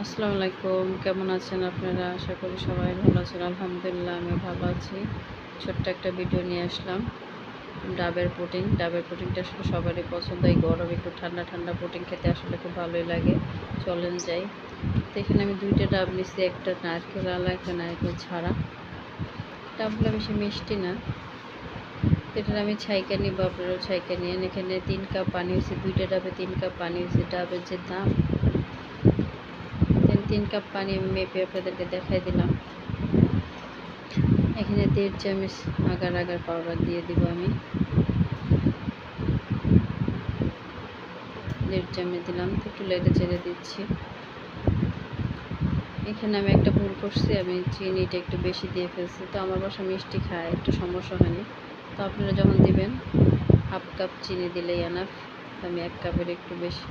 আসসালামু আলাইকুম, কেমন আছেন আপনারা? আশা করি সবাই ভালো আছেন। আলহামদুলিল্লাহ আমি ভালো আছি। ছোট্ট একটা ভিডিও নিয়ে আসলাম ডাবের পুডিংটা আসলে সবারই পছন্দ। এই গরমে একটু ঠান্ডা ঠান্ডা পুডিং খেতে আসলে খুব ভালোই লাগে। চলেন যাই। তো এখানে আমি 2টা ডাব নিচ্ছি, একটা নারকেল আলা, একটা নারকেল ছাড়া। ডাবগুলো বেশি মিষ্টি না। এটা আমি ছাইকা নিব, আপনারাও ছাইকা নিয়েন। এখানে 3 কাপ পানি হয়েছে, 2টা ডাবে 3 কাপ পানি হয়েছে। ডাবের যে দাম, 3 কাপ পানি আমি মেপে আপনাদেরকে দেখাই দিলাম। এখানে 1.5 চামচ আগার আগার পাউডার দিয়ে দিব আমি। 1.5 চামচ দিলাম, একটু লেড়ে চেড়ে দিচ্ছি। এখানে আমি একটা ভুল করছি, আমি চিনিটা একটু বেশি দিয়ে ফেলছি। তো আমার বাসা মিষ্টি খায়, একটু সমস্যা হয়নি। তো আপনারা যখন দিবেন হাফ কাপ চিনি দিলেই এনাফ। আমি 1 কাপের একটু বেশি,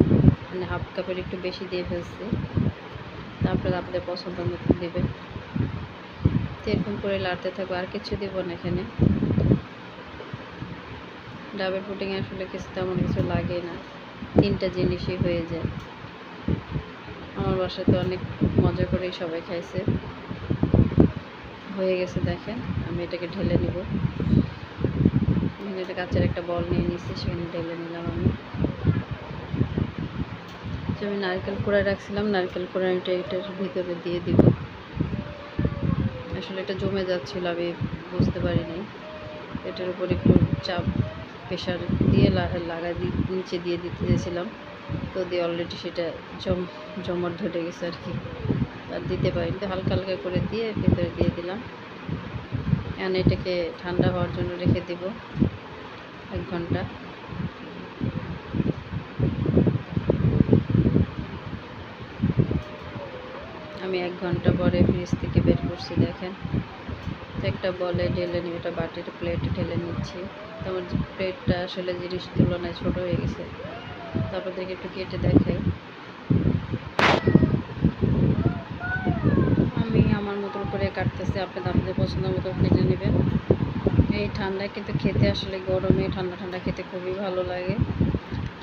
মানে হাফ কাপের একটু বেশি দিয়ে ফেলছি। তারপরে আপনাদের পছন্দ মতো দেবেন। তো এরকম করে লাড়তে থাকবো, আর কিছু দেবো না এখানে। ডাবের পুডিংয়ে আসলে কিছু তেমন কিছু লাগে না, 3টা জিনিসই হয়ে যায়। আমার বাসায় তো অনেক মজা করেই সবাই খাইছে। হয়ে গেছে দেখেন, আমি এটাকে ঢেলে নিব। এখানে একটা কাঁচের একটা বল নিয়ে নিচ্ছি, সেখানে ঢেলে নিলাম আমি। আমি নারকেল কুড়ায় রাখছিলাম, নারকেল কুড়াইটা এটার ভিতরে দিয়ে দিব। আসলে এটা জমে যাচ্ছিল, আমি বুঝতে পারিনি। এটার উপর একটু চাপ প্রেশার দিয়ে নিচে দিয়ে দিতে চেয়েছিলাম, তো দিয়ে অলরেডি সেটা জমাট ধরে গেছে আর কি, আর দিতে পারিনি। তো হালকা হালকা করে দিয়ে ভেতরে দিয়ে দিলাম। এখন এটাকে ঠান্ডা হওয়ার জন্য রেখে দিব 1 ঘন্টা। আমি 1 ঘন্টা পরে ফ্রিজ থেকে বের করছি দেখেন। তো একটা বলে ঢেলে নিই, এটা বাটির প্লেটে ঢেলে নিচ্ছি। তো আমার প্লেটটা আসলে জিনিস তুলনায় ছোট হয়ে গেছে। তারপর থেকে একটু কেটে দেখাই। আমি আমার মতো করে কাটতেছি, আপনাদের পছন্দ মতো কেটে নেবেন। এই ঠান্ডায় কিন্তু খেতে, আসলে গরমে ঠান্ডা ঠান্ডা খেতে খুবই ভালো লাগে।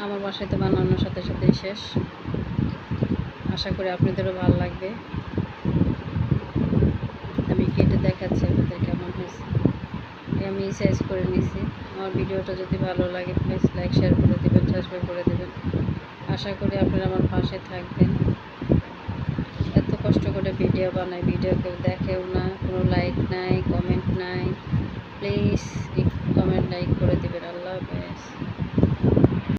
আমার বাসায় তো বানানোর সাথে সাথেই শেষ। আশা করি আপনাদেরও ভালো লাগবে। আমি কেটে দেখাচ্ছি আপনাদের কেমন হয়েছে। আমি সাইজ করে নিছি। আমার ভিডিওটা যদি ভালো লাগে প্লিজ লাইক শেয়ার করে দেবেন, সাবস্ক্রাইব করে দেবেন। আশা করি আপনারা আমার পাশে থাকবেন। এত কষ্ট করে ভিডিও বানাই, ভিডিও কেউ দেখেও না, কোনো লাইক নাই, কমেন্ট নাই। প্লিজ কমেন্ট লাইক করে দেবেন। আল্লাহ হাফেজ।